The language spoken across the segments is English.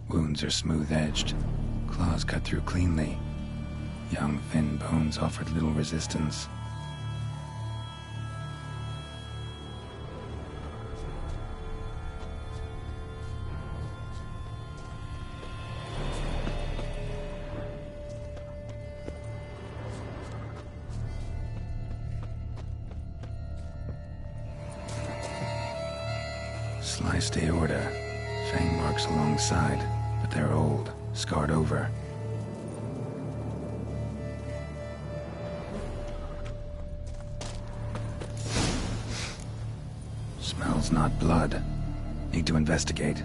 Wounds are smooth-edged, claws cut through cleanly. Young, thin bones offered little resistance. Sliced aorta, fang marks alongside, but they're old, scarred over. Smells not blood. Need to investigate.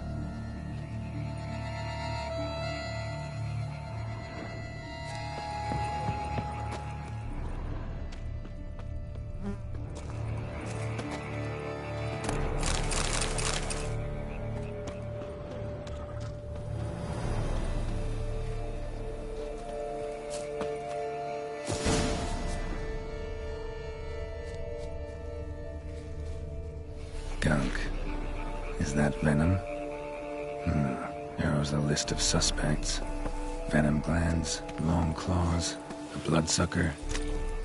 Gunk. Is that venom? Narrows the list of suspects. Venom glands, long claws, a bloodsucker.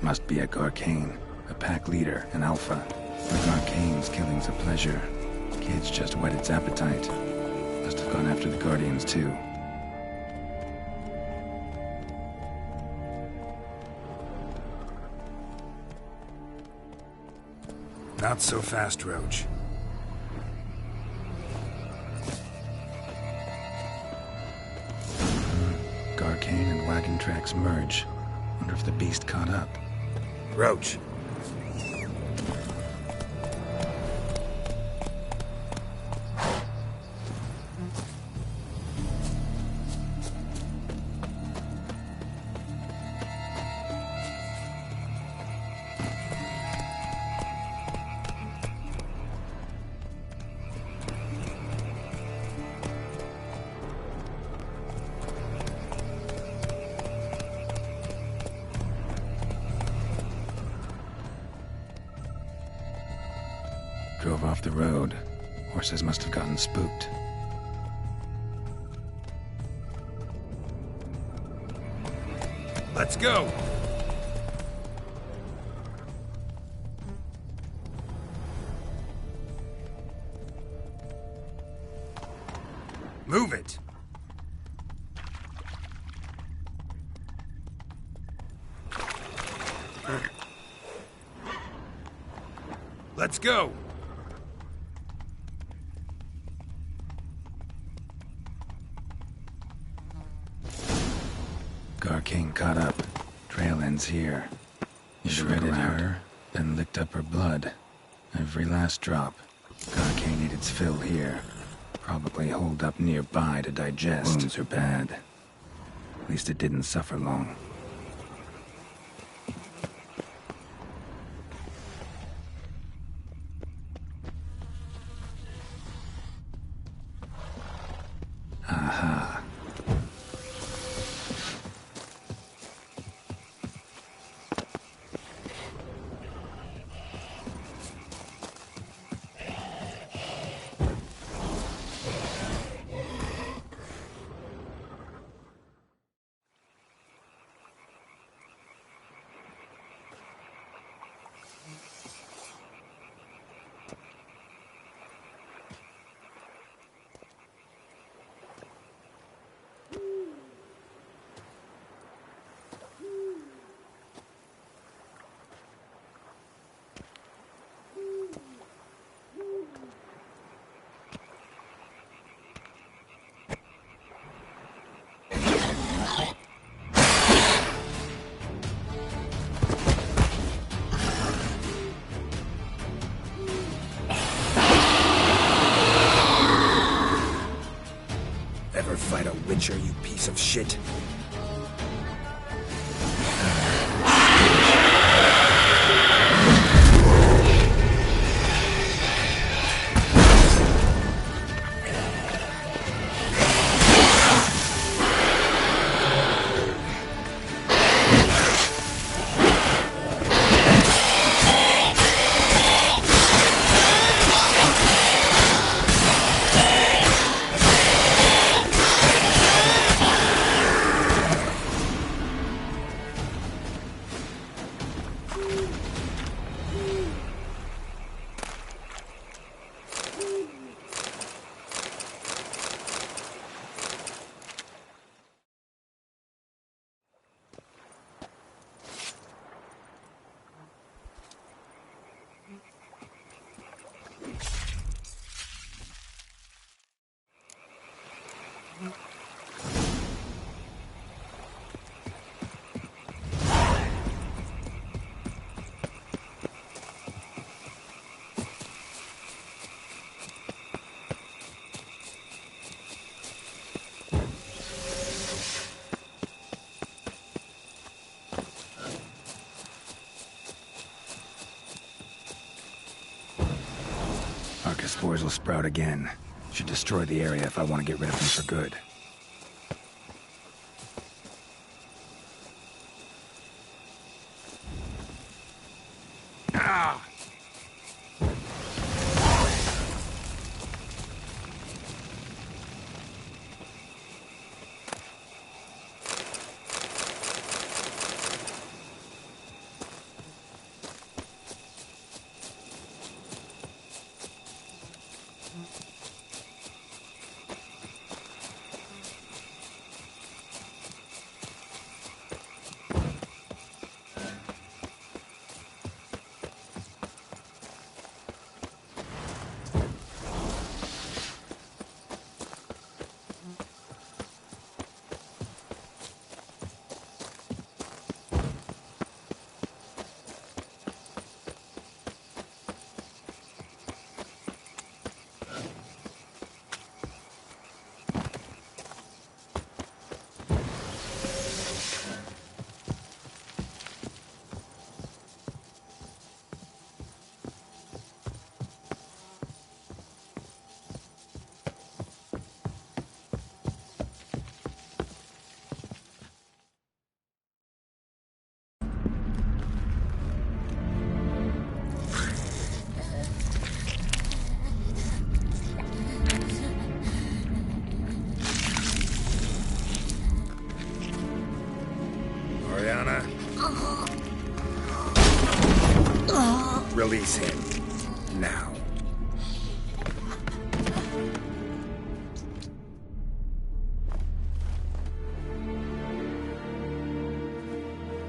Must be a Garcane, a pack leader, an alpha. The Garcane's killing's a pleasure. Kid's just whet its appetite. Must have gone after the Guardians too. Not so fast, Roach. Garcane and wagon tracks merge. Wonder if the beast caught up. Roach. Drove off the road. Horses must have gotten spooked. Let's go! Move it! Let's go! Garcane caught up. Trail ends here. He shredded her, then licked up her blood. Every last drop. Garcane ate its fill here. Probably holed up nearby to digest. Wounds are bad. At least it didn't suffer long. Aha. Ever fight a Witcher, you piece of shit? Spores will sprout again. Should destroy the area if I want to get rid of them for good. Ah! Release him. Now.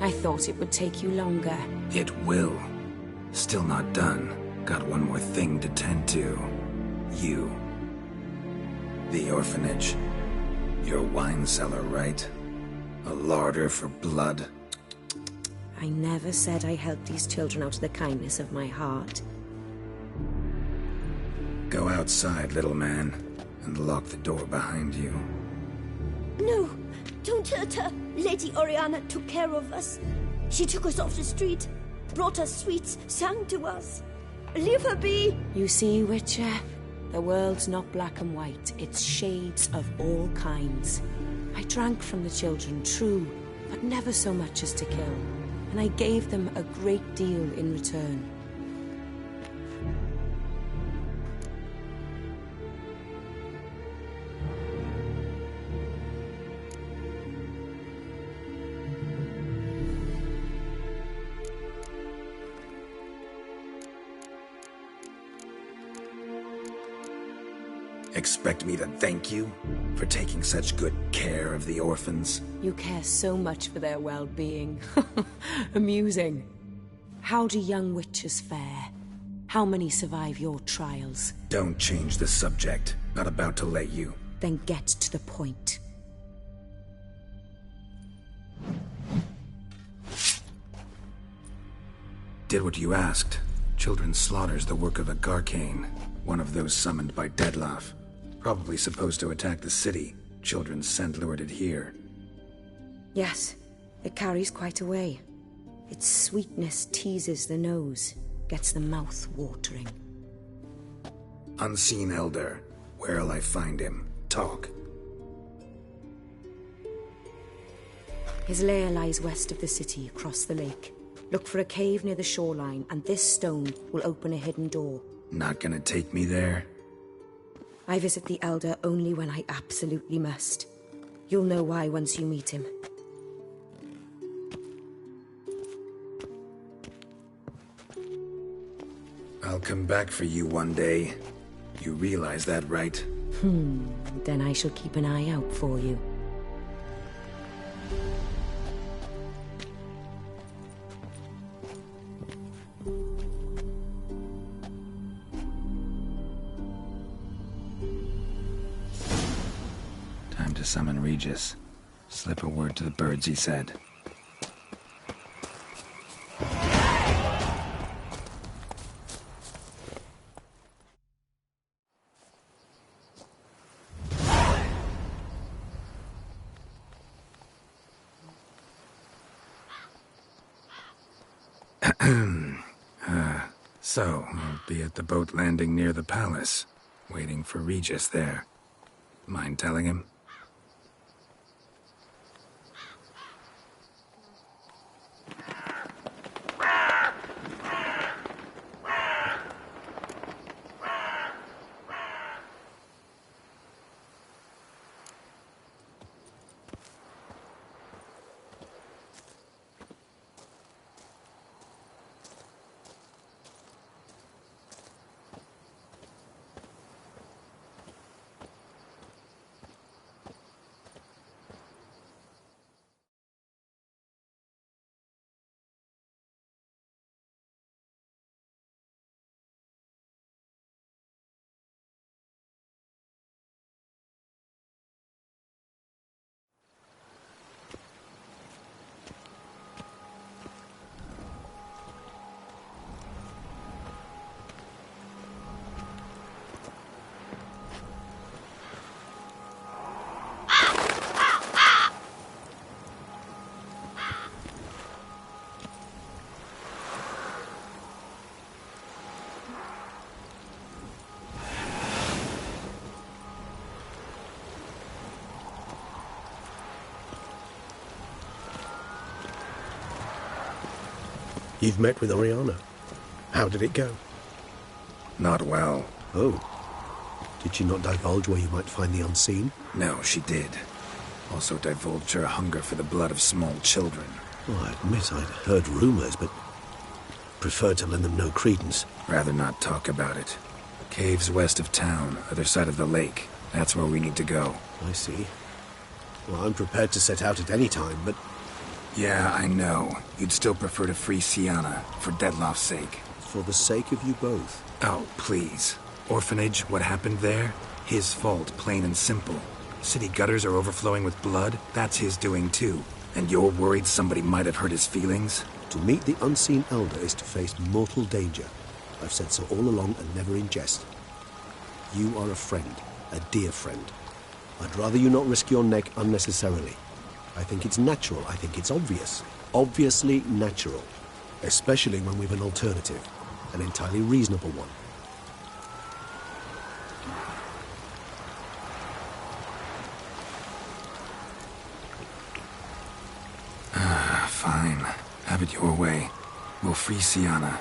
I thought it would take you longer. It will. Still not done. Got one more thing to tend to. You. The orphanage. Your wine cellar, right? A larder for blood. I never said I helped these children out of the kindness of my heart. Go outside, little man, and lock the door behind you. No, don't hurt her. Lady Oriana took care of us. She took us off the street, brought us sweets, sang to us. Leave her be. You see, Witcher, the world's not black and white. It's shades of all kinds. I drank from the children, true, but never so much as to kill. And I gave them a great deal in return. Expect me to thank you for taking such good care of the orphans? You care so much for their well-being. Amusing. How do young witches fare? How many survive your trials? Don't change the subject. Not about to let you. Then get to the point. Did what you asked. Children's slaughter's the work of a Garcane, one of those summoned by Dettlaff. Probably supposed to attack the city. Children's scent lured it here. Yes, it carries quite a way. Its sweetness teases the nose, gets the mouth watering. Unseen Elder. Where'll I find him? Talk. His lair lies west of the city, across the lake. Look for a cave near the shoreline, and this stone will open a hidden door. Not gonna take me there? I visit the Elder only when I absolutely must. You'll know why once you meet him. I'll come back for you one day. You realize that, right? Then I shall keep an eye out for you. Time to summon Regis. Slip a word to the birds, he said. So, I'll be at the boat landing near the palace, waiting for Regis there. Mind telling him? You've met with Oriana. How did it go? Not well. Oh. Did she not divulge where you might find the unseen? No, she did. Also divulged her hunger for the blood of small children. Well, I admit I'd heard rumors, but preferred to lend them no credence. Rather not talk about it. Caves west of town, other side of the lake. That's where we need to go. I see. Well, I'm prepared to set out at any time, but... Yeah, I know. You'd still prefer to free Sienna, for Dettloff's sake. For the sake of you both. Oh, please. Orphanage, what happened there? His fault, plain and simple. City gutters are overflowing with blood. That's his doing, too. And you're worried somebody might have hurt his feelings? To meet the unseen elder is to face mortal danger. I've said so all along and never in jest. You are a friend, a dear friend. I'd rather you not risk your neck unnecessarily. I think it's natural. I think it's obvious. Obviously natural. Especially when we've an alternative. An entirely reasonable one. Fine. Have it your way. We'll free Sienna.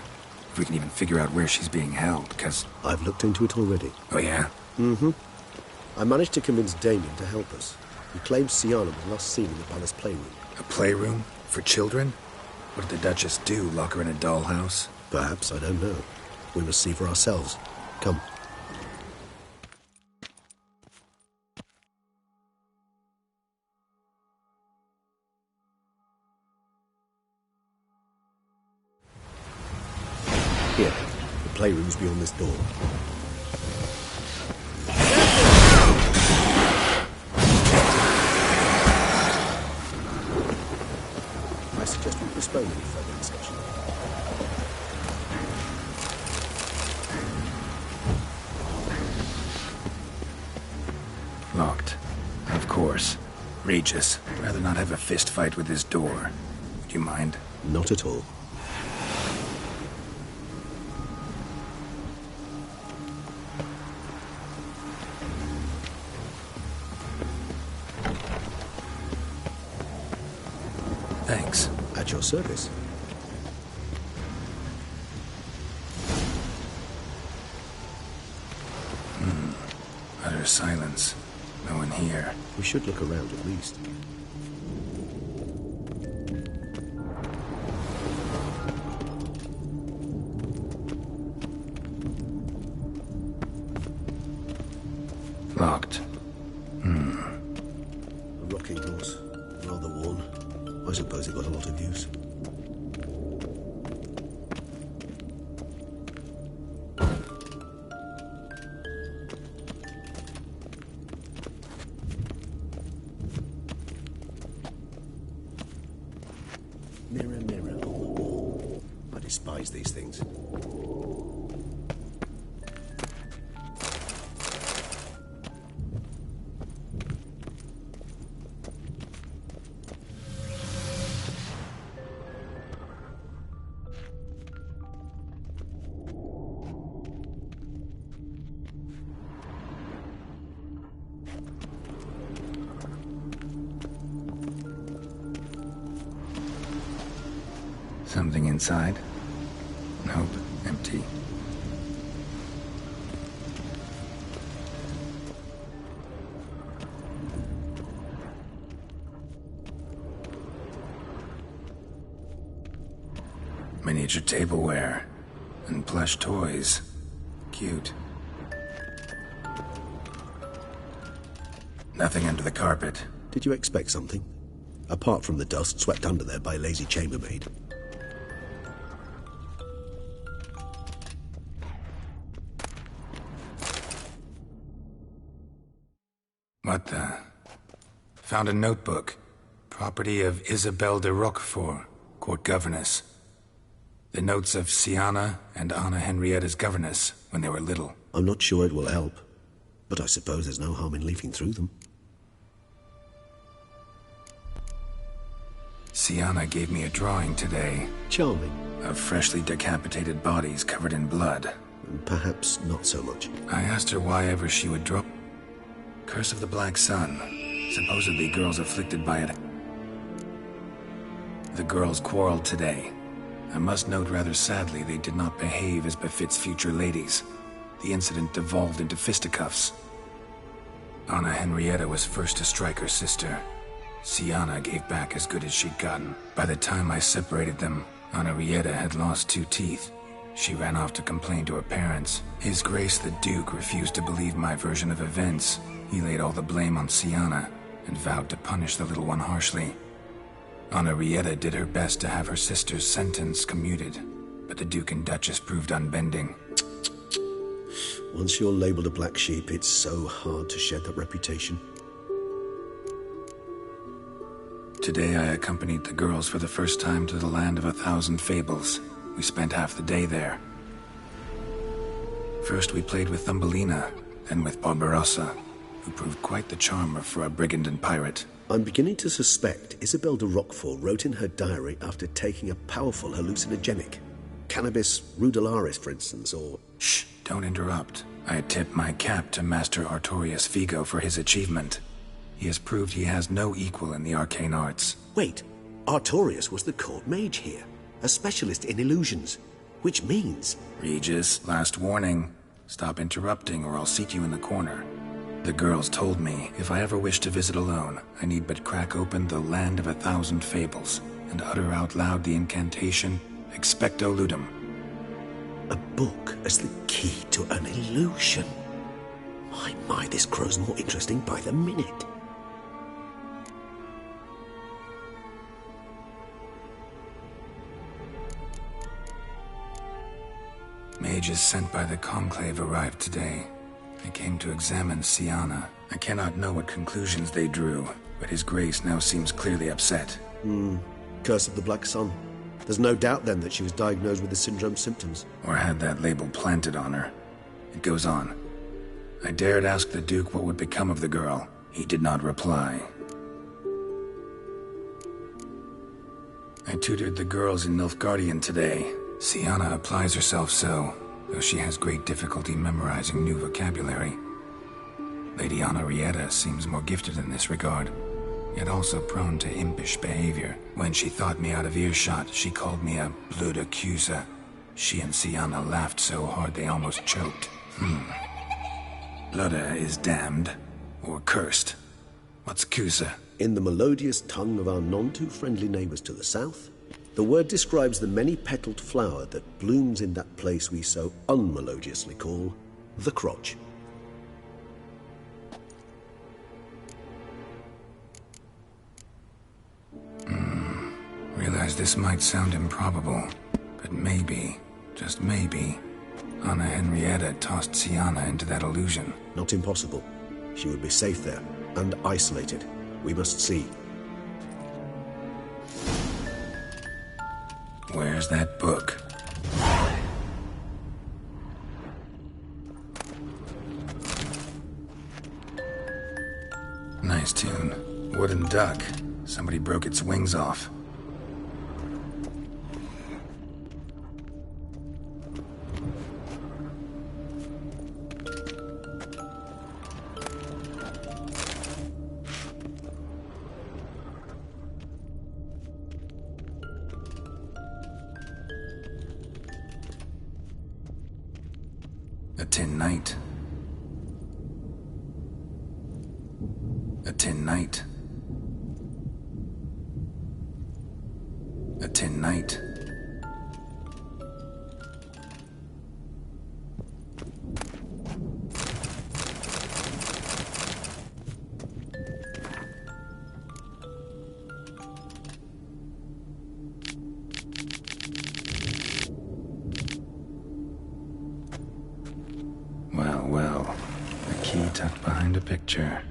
If we can even figure out where she's being held, because... I've looked into it already. Oh, yeah? Mm-hmm. I managed to convince Damien to help us. He claims Sienna was last seen in the palace playroom. A playroom? For children? What did the Duchess do, lock her in a dollhouse? Perhaps, I don't know. We must see for ourselves. Come. Here, the playroom's beyond this door. I suggest we postpone any further discussion. Locked. Of course. Regis. Rather not have a fist fight with this door. Do you mind? Not at all. Thanks. At your service. Utter silence. No one here. We should look around at least. Locked. A rocking horse. Rather worn. I suppose it got a lot of use. despise these things. Something inside? Nope, empty. Miniature tableware and plush toys. Cute. Nothing under the carpet. Did you expect something? Apart from the dust swept under there by a lazy chambermaid. What the? Found a notebook. Property of Isabelle de Roquefort, court governess. The notes of Sienna and Anna Henrietta's governess when they were little. I'm not sure it will help, but I suppose there's no harm in leafing through them. Sienna gave me a drawing today. Charming. Of freshly decapitated bodies covered in blood. Perhaps not so much. I asked her why ever she would draw. Curse of the Black Sun. Supposedly girls afflicted by it. The girls quarreled today. I must note rather sadly they did not behave as befits future ladies. The incident devolved into fisticuffs. Anna Henrietta was first to strike her sister. Sienna gave back as good as she'd gotten. By the time I separated them, Anna Henrietta had lost 2 teeth. She ran off to complain to her parents. His Grace the Duke refused to believe my version of events. He laid all the blame on Sienna and vowed to punish the little one harshly. Anna Henrietta did her best to have her sister's sentence commuted, but the Duke and Duchess proved unbending. Once you're labeled a black sheep, it's so hard to shed that reputation. Today I accompanied the girls for the first time to the land of 1,000 fables. We spent half the day there. First we played with Thumbelina, then with Barbarossa, who proved quite the charmer for a brigand and pirate. I'm beginning to suspect Isabelle de Roquefort wrote in her diary after taking a powerful hallucinogenic. Cannabis rudelaris, for instance, or... Shh, don't interrupt. I tip my cap to Master Artorius Figo for his achievement. He has proved he has no equal in the arcane arts. Wait, Artorius was the court mage here, a specialist in illusions, which means... Regis, last warning. Stop interrupting or I'll seat you in the corner. The girls told me if I ever wish to visit alone, I need but crack open the land of 1,000 fables and utter out loud the incantation, Expecto Ludum. A book as the key to an illusion. My, this grows more interesting by the minute. Mages sent by the Conclave arrived today. They came to examine Sienna. I cannot know what conclusions they drew, but His Grace now seems clearly upset. Curse of the Black Sun. There's no doubt then that she was diagnosed with the syndrome symptoms. Or had that label planted on her. It goes on. I dared ask the Duke what would become of the girl. He did not reply. I tutored the girls in Nilfgaardian today. Sienna applies herself so, though she has great difficulty memorizing new vocabulary. Lady Anna Henrietta seems more gifted in this regard, yet also prone to impish behavior. When she thought me out of earshot, she called me a blood accuser. She and Sienna laughed so hard they almost choked. Blood is damned, or cursed. What's accuser? In the melodious tongue of our none-too-friendly neighbors to the south, the word describes the many-petaled flower that blooms in that place we so unmelodiously call the crotch. Realize this might sound improbable, but maybe, just maybe, Anna Henrietta tossed Sienna into that illusion. Not impossible. She would be safe there, and isolated. We must see. Where's that book? Nice tune. Wooden duck. Somebody broke its wings off. A tin knight. A tin knight. A tin knight. Well, the key tucked behind a picture.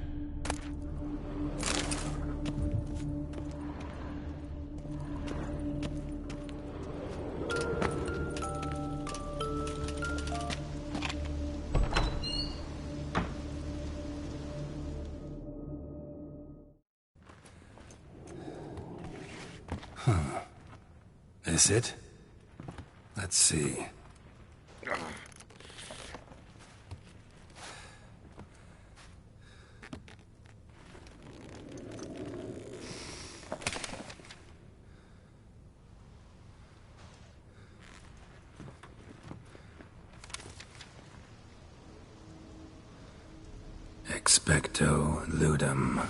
This it? Let's see. Expecto ludum.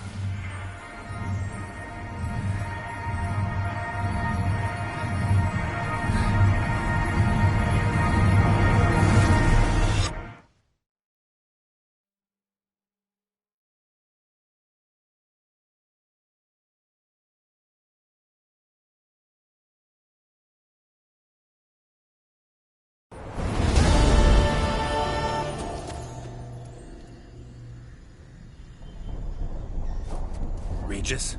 Regis?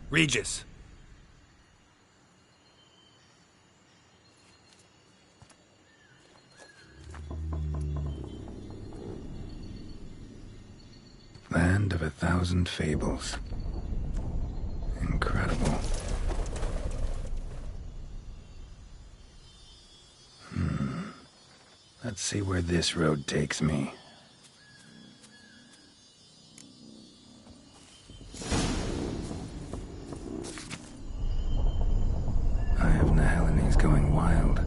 Regis! Land of 1,000 fables. Incredible. Let's see where this road takes me. Going wild.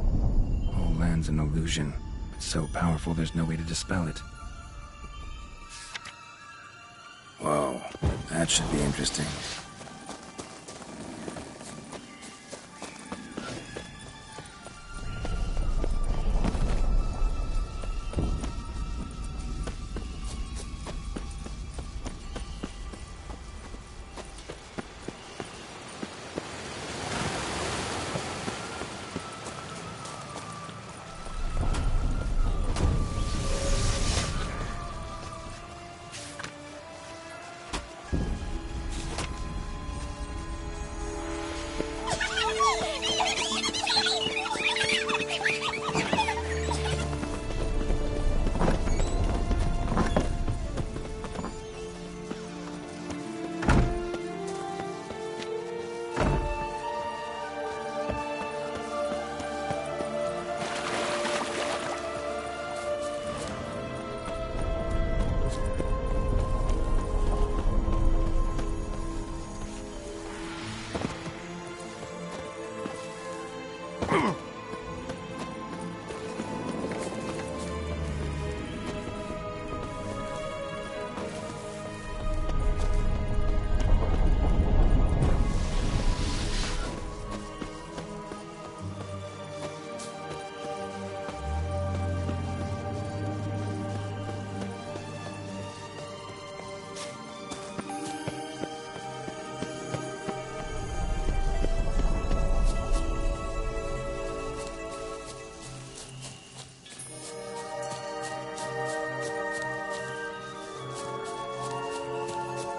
Whole land's an illusion. It's so powerful there's no way to dispel it. Whoa, that should be interesting.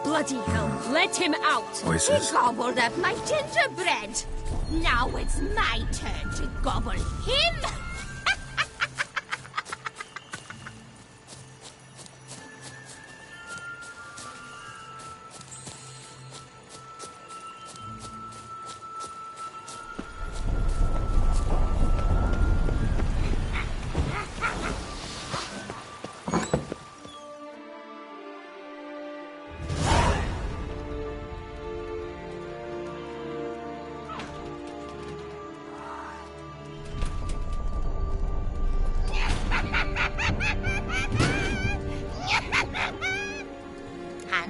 Bloody hell, let him out! Voices. He gobbled up my gingerbread! Now it's my turn to gobble him!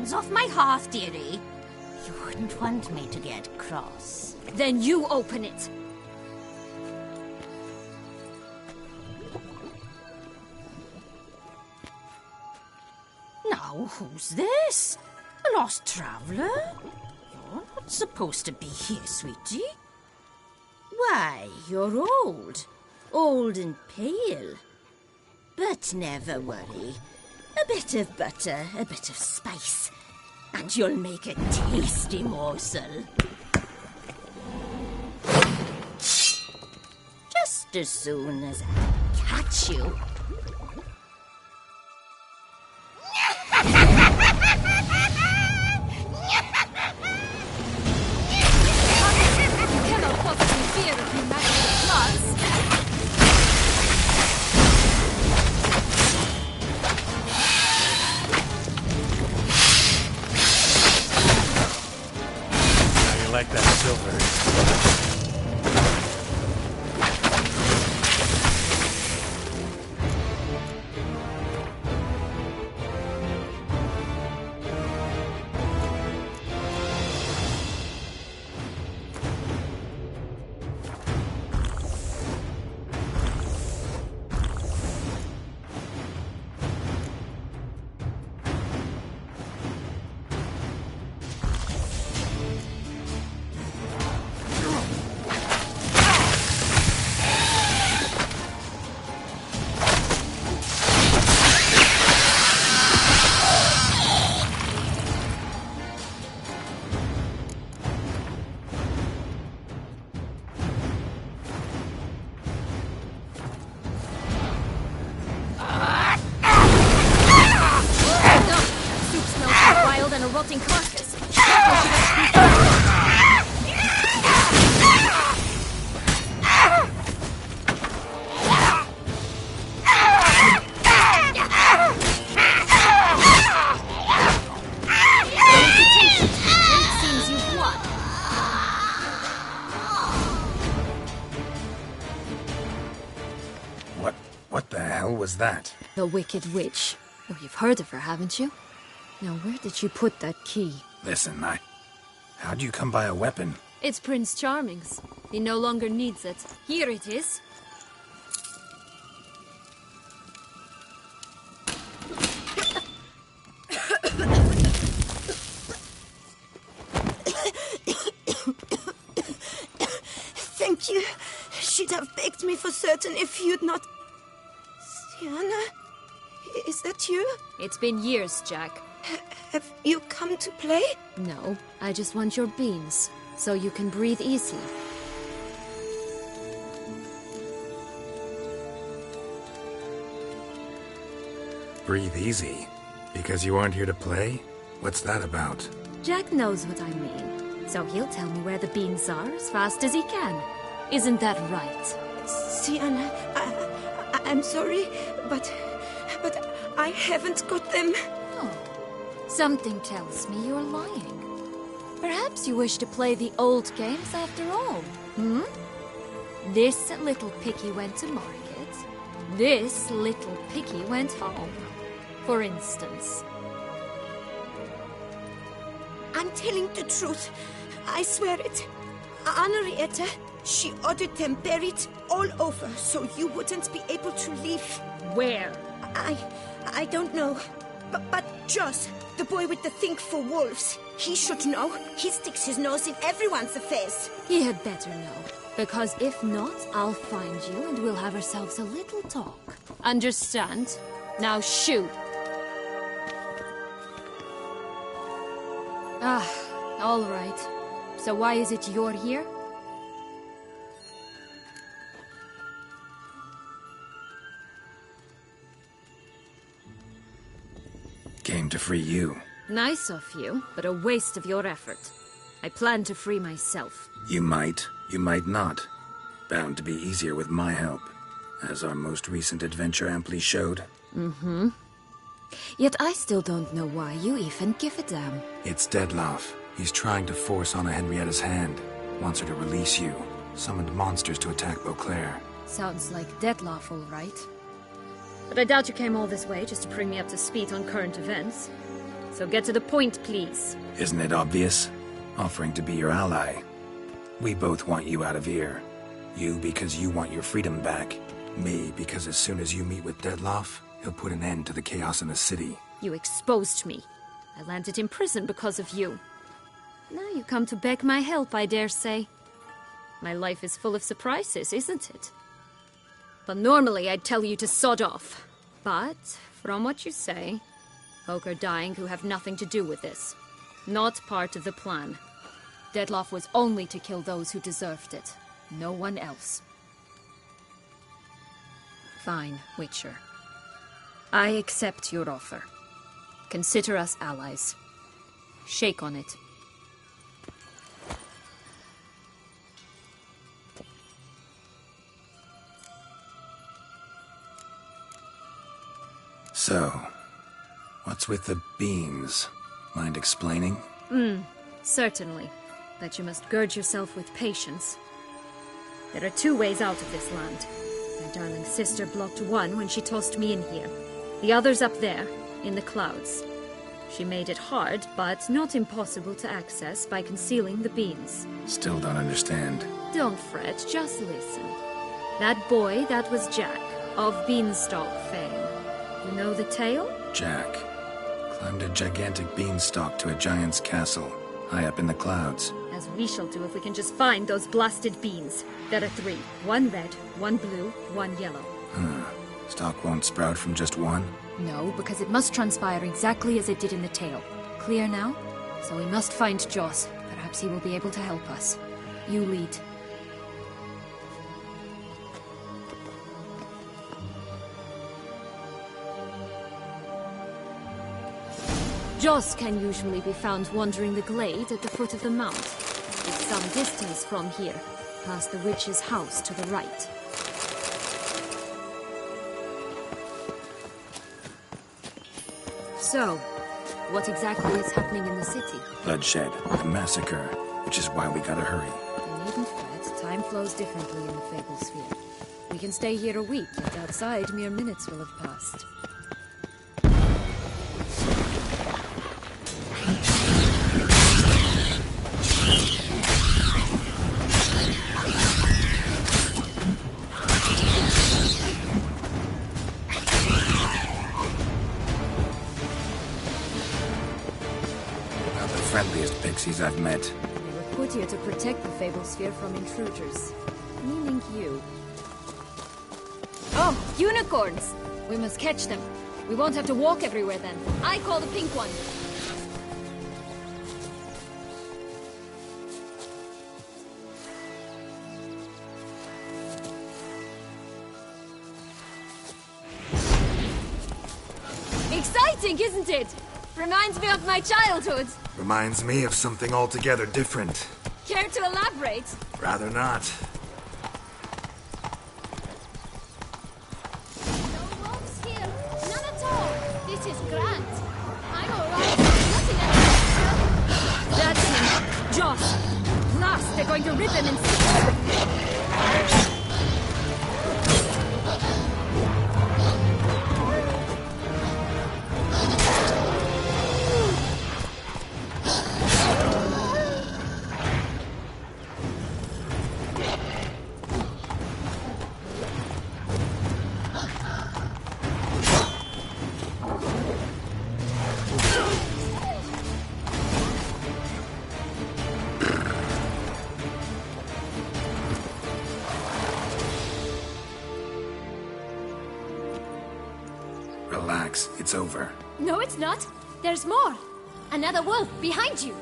hands off my hearth, dearie. You wouldn't want me to get cross. Then you open it. Now, who's this? A lost traveler? You're not supposed to be here, sweetie. Why, you're old. Old and pale. But never worry. A bit of butter, a bit of spice, and you'll make a tasty morsel. Just as soon as I catch you. Like that silver. What the hell was that? The Wicked Witch. Oh, you've heard of her, haven't you? Now, where did she put that key? Listen, how'd you come by a weapon? It's Prince Charming's. He no longer needs it. Here it is. Thank you. She'd have begged me for certain if you'd not... Sienna? Is that you? It's been years, Jack. Have you come to play? No, I just want your beans, so you can breathe easily. Breathe easy? Because you aren't here to play? What's that about? Jack knows what I mean, so he'll tell me where the beans are as fast as he can. Isn't that right? Sienna, I'm sorry, but I haven't got them. Oh, something tells me you're lying. Perhaps you wish to play the old games after all, hmm? This little piggy went to market. This little piggy went home, for instance. I'm telling the truth. I swear it. Henrietta, she ordered them buried all over so you wouldn't be able to leave. Where? I don't know. But Joss, the boy with the thing for wolves, he should know. He sticks his nose in everyone's affairs. He had better know. Because if not, I'll find you and we'll have ourselves a little talk. Understand? Now shoot. All right. So why is it you're here? Came to free you. Nice of you, but a waste of your effort. I plan to free myself. You might not. Bound to be easier with my help, as our most recent adventure amply showed. Mm-hmm. Yet I still don't know why you even give a damn. It's Deadloff. He's trying to force Anna Henrietta's hand. Wants her to release you. Summoned monsters to attack Beauclair. Sounds like Deadloff, all right. But I doubt you came all this way just to bring me up to speed on current events. So get to the point, please. Isn't it obvious? Offering to be your ally. We both want you out of here. You because you want your freedom back. Me because as soon as you meet with Dettlaff, he'll put an end to the chaos in the city. You exposed me. I landed in prison because of you. Now you come to beg my help, I dare say. My life is full of surprises, isn't it? But normally I'd tell you to sod off. But, from what you say, folk are dying who have nothing to do with this. Not part of the plan. Dettlaff was only to kill those who deserved it. No one else. Fine, Witcher. I accept your offer. Consider us allies. Shake on it. So, what's with the beans? Mind explaining? Certainly. But you must gird yourself with patience. There are two ways out of this land. My darling sister blocked one when she tossed me in here. The other's up there, in the clouds. She made it hard, but not impossible to access by concealing the beans. Still don't understand. Don't fret, just listen. That boy, that was Jack, of Beanstalk fame. You know the tale? Jack climbed a gigantic beanstalk to a giant's castle, high up in the clouds. As we shall do if we can just find those blasted beans. There are 3. 1 red, 1 blue, 1 yellow. Stalk won't sprout from just one? No, because it must transpire exactly as it did in the tale. Clear now? So we must find Joss. Perhaps he will be able to help us. You lead. Joss can usually be found wandering the glade at the foot of the mount. It's some distance from here, past the witch's house to the right. So, what exactly is happening in the city? Bloodshed, a massacre, which is why we gotta hurry. You needn't fret, time flows differently in the Fable Sphere. We can stay here a week, yet outside mere minutes will have passed. Friendliest pixies I've met. They were put here to protect the Fable Sphere from intruders. Meaning you. Oh, unicorns! We must catch them. We won't have to walk everywhere then. I call the pink one. Exciting, isn't it? Reminds me of my childhood. Reminds me of something altogether different. Care to elaborate? Rather not. No wolves here. None at all. This is grand. I'm alright. Nothing else. That's him. Joss. Blast, they're going to rip him in. Relax, it's over. No, it's not. There's more. Another wolf behind you.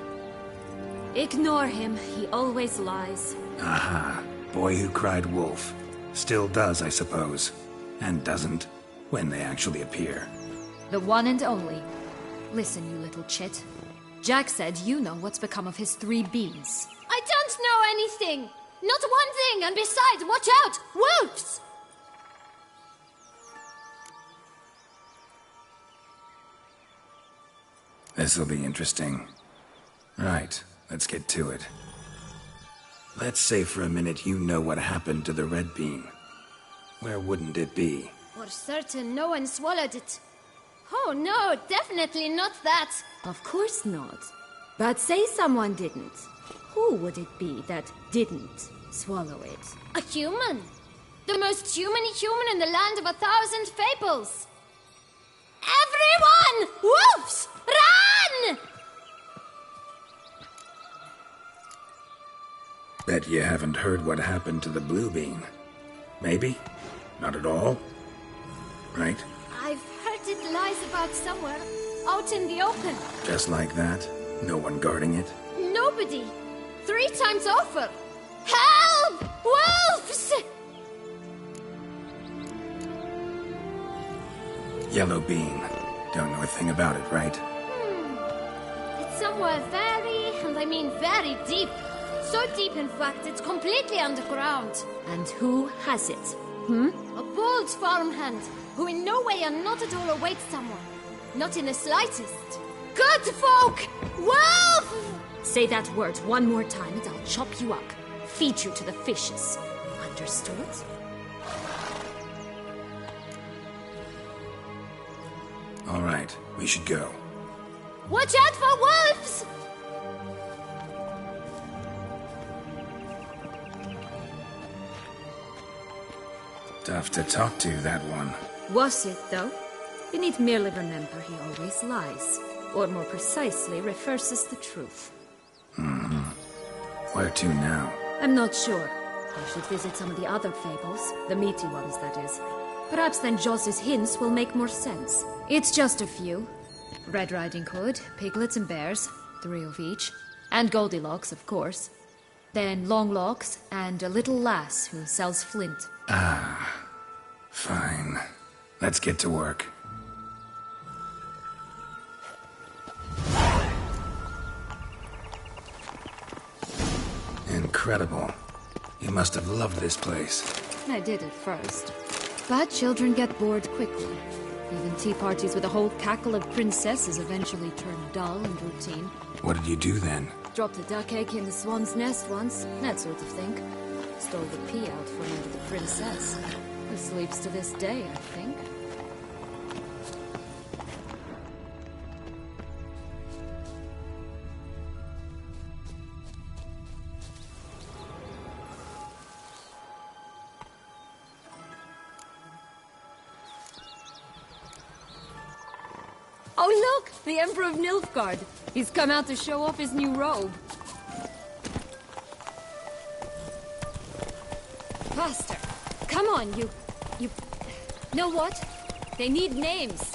Ignore him. He always lies. Aha. Boy who cried wolf. Still does, I suppose. And doesn't, when they actually appear. The one and only. Listen, you little chit. Jack said you know what's become of his 3 beans. I don't know anything. Not one thing. And besides, watch out. Wolves! This'll be interesting. Right, let's get to it. Let's say for a minute you know what happened to the red bean. Where wouldn't it be? For certain, no one swallowed it. Oh no, definitely not that. Of course not. But say someone didn't. Who would it be that didn't swallow it? A human. The most human-y human in the land of 1,000 fables. Everyone! Wolves! Run! Bet you haven't heard what happened to the blue bean. Maybe? Not at all? Right? I've heard it lies about somewhere, out in the open. Just like that? No one guarding it? Nobody. 3 times over. Help! Wolves! Yellow bean. Don't know a thing about it, right? It's somewhere very, and I mean very deep. So deep, in fact, it's completely underground. And who has it? A bold farmhand, who in no way and not at all awaits someone. Not in the slightest. Good folk! Wolf! Say that word one more time and I'll chop you up. Feed you to the fishes. Understood? All right, we should go. Watch out for wolves! Tough to talk to, that one. Was it, though? You need merely remember he always lies. Or more precisely, reverses the truth. Where to now? I'm not sure. I should visit some of the other fables. The meaty ones, that is. Perhaps then Joss's hints will make more sense. It's just a few. Red Riding Hood, piglets and bears, 3 of each. And Goldilocks, of course. Then Longlocks, and a little lass who sells flint. Fine. Let's get to work. Incredible. You must have loved this place. I did at first. But children get bored quickly. Even tea parties with a whole cackle of princesses eventually turn dull and routine. What did you do then? Dropped a duck egg in the swan's nest once, that sort of thing. Stole the pea out from under the princess. Who sleeps to this day, I think. Oh look! The Emperor of Nilfgaard! He's come out to show off his new robe. Faster! Come on, you... Know what? They need names.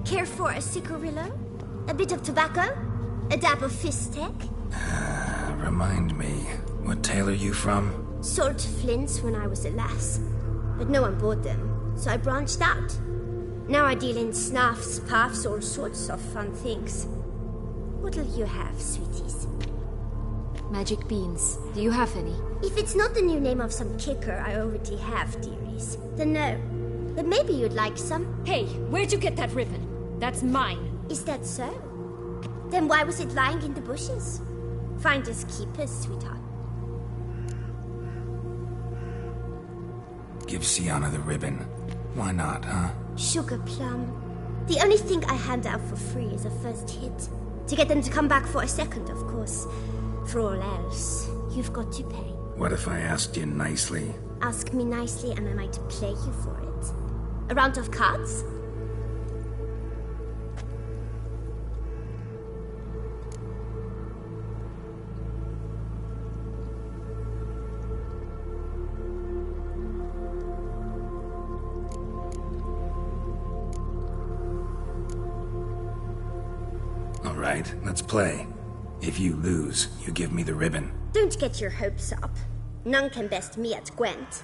Care for a cigarillo? A bit of tobacco? A dab of fistek? Remind me, what tale are you from? Sold flints when I was a lass. But no one bought them, so I branched out. Now I deal in snuffs, puffs, all sorts of fun things. What'll you have, sweeties? Magic beans. Do you have any? If it's not the new name of some kicker I already have, dearies, then no. But maybe you'd like some. Hey, where'd you get that ribbon? That's mine. Is that so? Then why was it lying in the bushes? Finders keepers, sweetheart. Give Sienna the ribbon. Why not, huh? Sugar plum. The only thing I hand out for free is a first hit. To get them to come back for a second, of course. For all else, you've got to pay. What if I asked you nicely? Ask me nicely and I might play you for it. A round of cards? All right, let's play. If you lose, you give me the ribbon. Don't get your hopes up. None can best me at Gwent.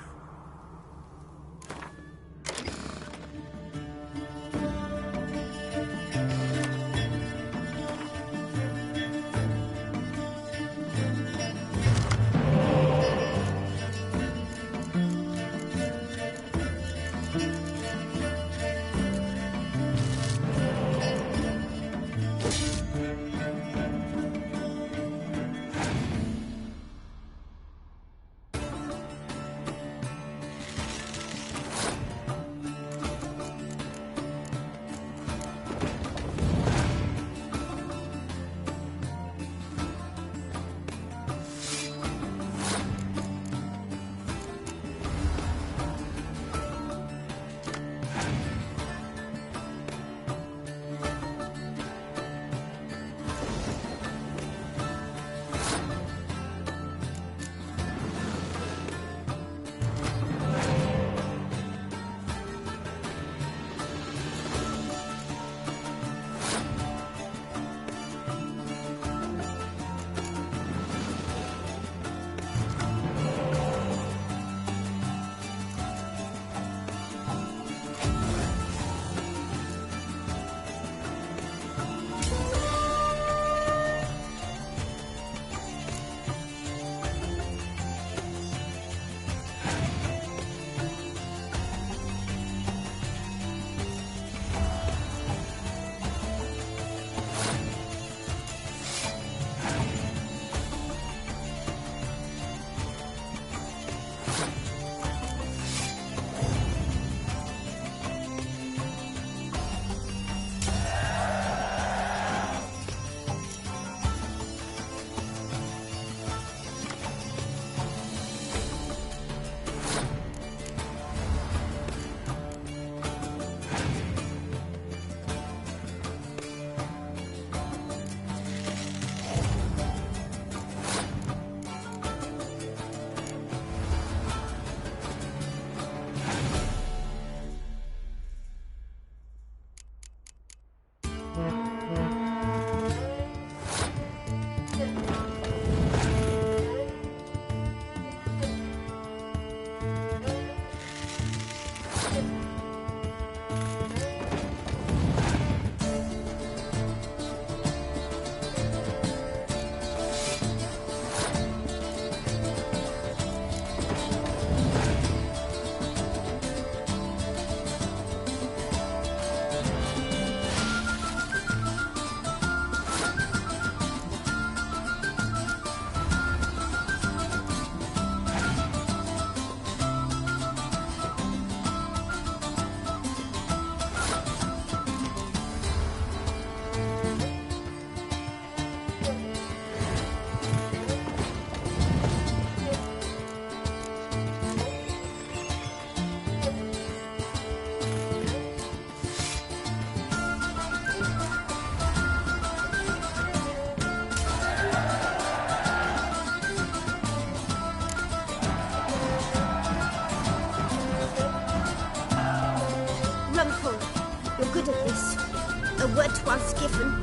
A word twice given.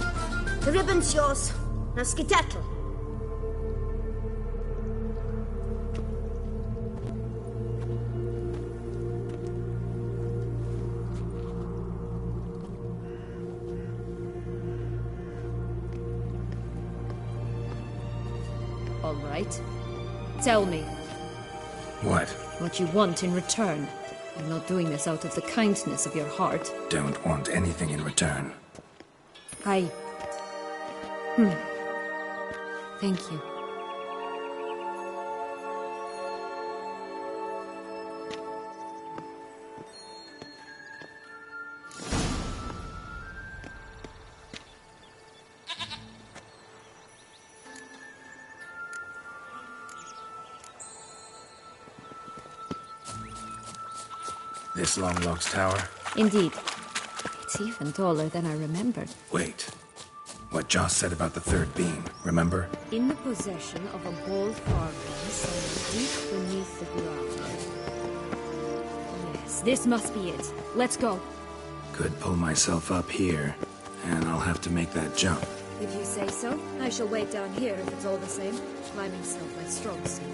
The ribbon's yours. Now skedaddle. All right. Tell me. What? What you want in return. I'm not doing this out of the kindness of your heart. Don't want anything in return. Thank you. This long-locked tower? Indeed. It's even taller than I remembered. Wait. What Joss said about the third beam, remember? In the possession of a bold carving somewhere deep beneath the ground. Yes, this must be it. Let's go. Could pull myself up here, and I'll have to make that jump. If you say so, I shall wait down here if it's all the same. Climbing's not my strong suit.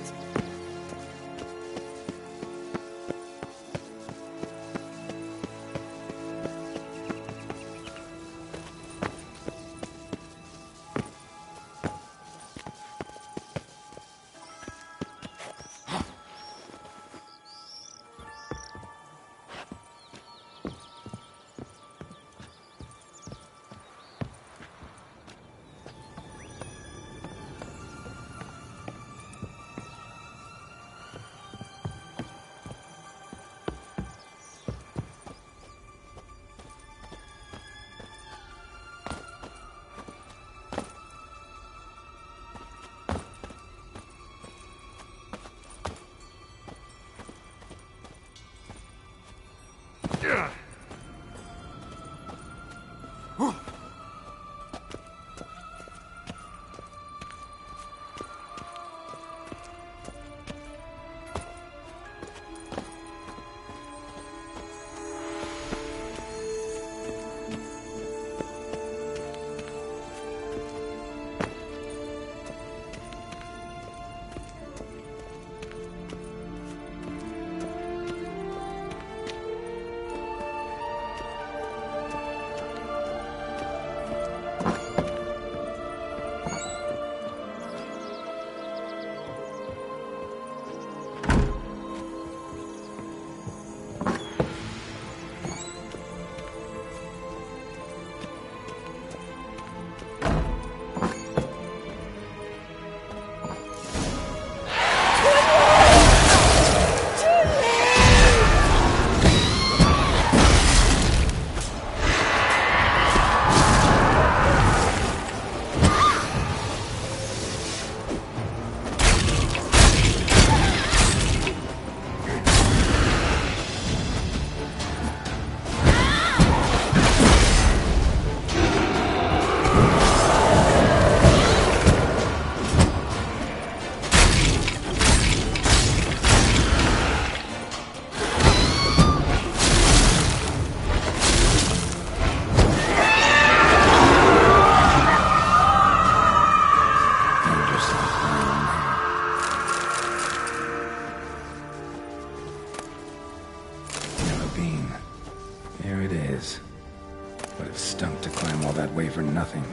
Stunk to climb all that way for nothing.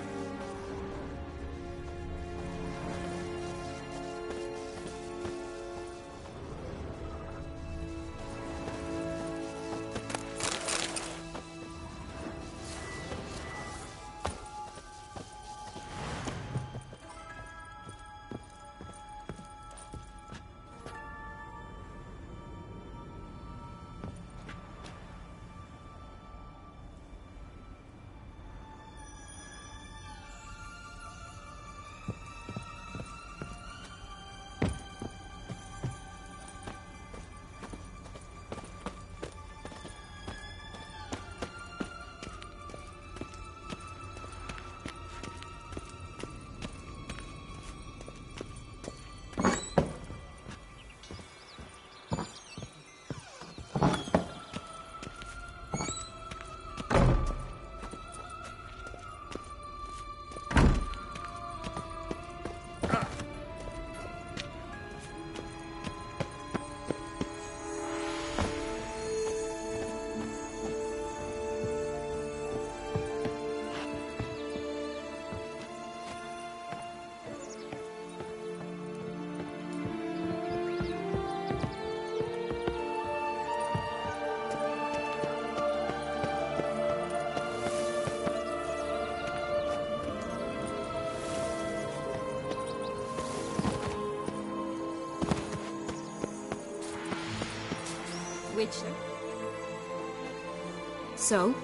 So?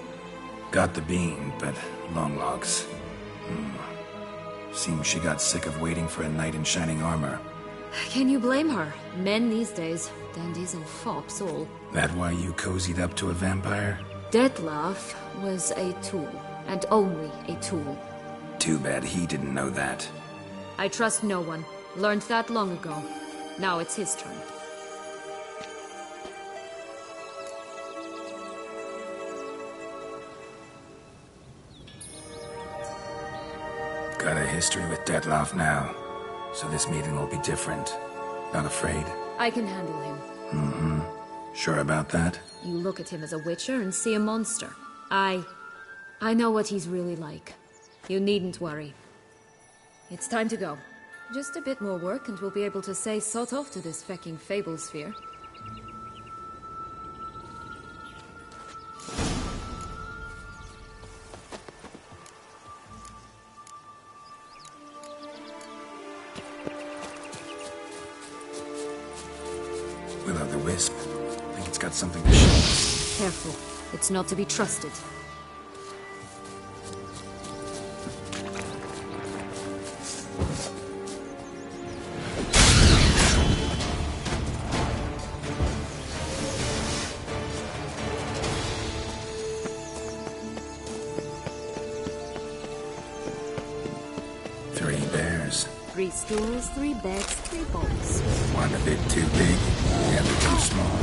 Got the bean, but long logs. Seems she got sick of waiting for a knight in shining armor. Can you blame her? Men these days, dandies and fops all. That why you cozied up to a vampire? Detlef was a tool, and only a tool. Too bad he didn't know that. I trust no one. Learned that long ago. Now it's his turn. Got a history with Dettlaff now, so this meeting will be different. Not afraid? I can handle him. Mm-hmm. Sure about that? You look at him as a witcher and see a monster. I know what he's really like. You needn't worry. It's time to go. Just a bit more work and we'll be able to say sod off to this fecking fable sphere. Will-o'-the-wisp. I think it's got something to show. Careful. It's not to be trusted. Three bears. 3 stools, 3 beds, 3 bowls. One a bit too big, the other too small.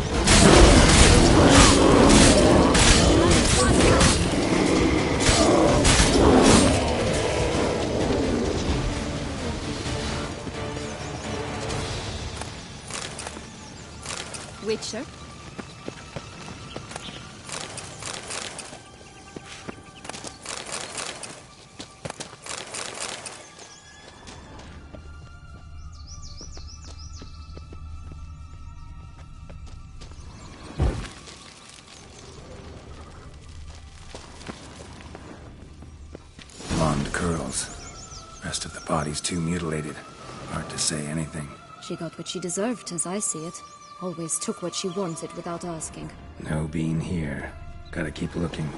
Witcher? Blonde curls. Rest of the body's too mutilated. Hard to say anything. She got what she deserved, as I see it. Always took what she wanted without asking. No bean here. Gotta keep looking.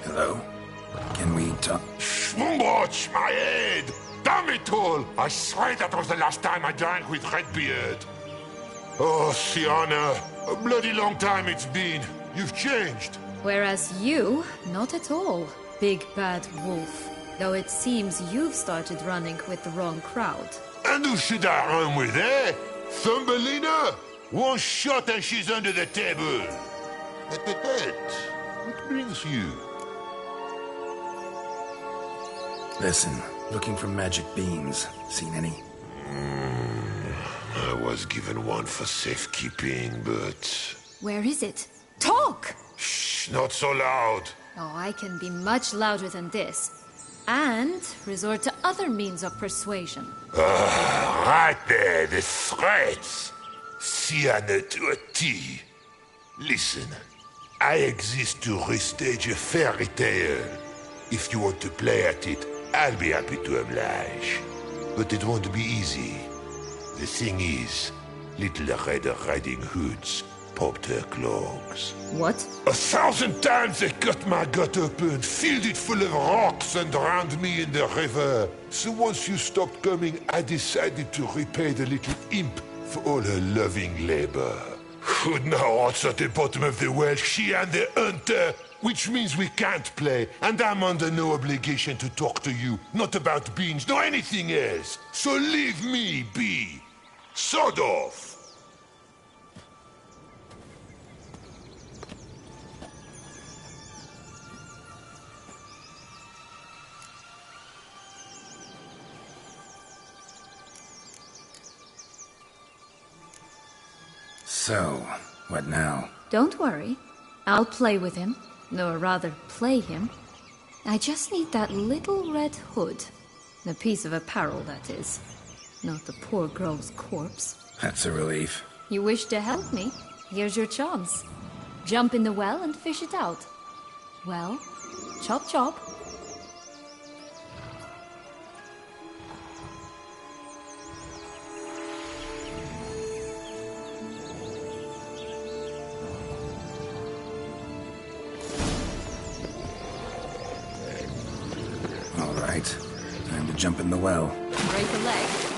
Hello? Can we talk? Watch my head! Damn it all! I swear that was the last time I drank with Redbeard. Oh, Sienna, a bloody long time it's been. You've changed. Whereas you, not at all, big bad wolf. Though it seems you've started running with the wrong crowd. And who should I run with, eh? Thumbelina? One shot and she's under the table. What brings you? Listen, looking for magic beans. Seen any? I was given one for safekeeping, but... Where is it? Talk! Shh, not so loud. Oh, I can be much louder than this. And resort to other means of persuasion. Right there, the threats. Sienna to a T. Listen, I exist to restage a fairy tale. If you want to play at it, I'll be happy to oblige. But it won't be easy. The thing is, Little Red Riding Hoods popped her clogs. What? 1,000 times they cut my gut open, filled it full of rocks and drowned me in the river. So once you stopped coming, I decided to repay the little imp for all her loving labor. Who'd know what's at the bottom of the well? She and the hunter. Which means we can't play, and I'm under no obligation to talk to you. Not about beans, nor anything else. So leave me be. Sod off. So, what now? Don't worry. I'll play with him. Or rather, play him. I just need that little red hood. The piece of apparel, that is. Not the poor girl's corpse. That's a relief. You wish to help me? Here's your chance. Jump in the well and fish it out. Well, chop chop. right. Time to jump in the well. Break a leg.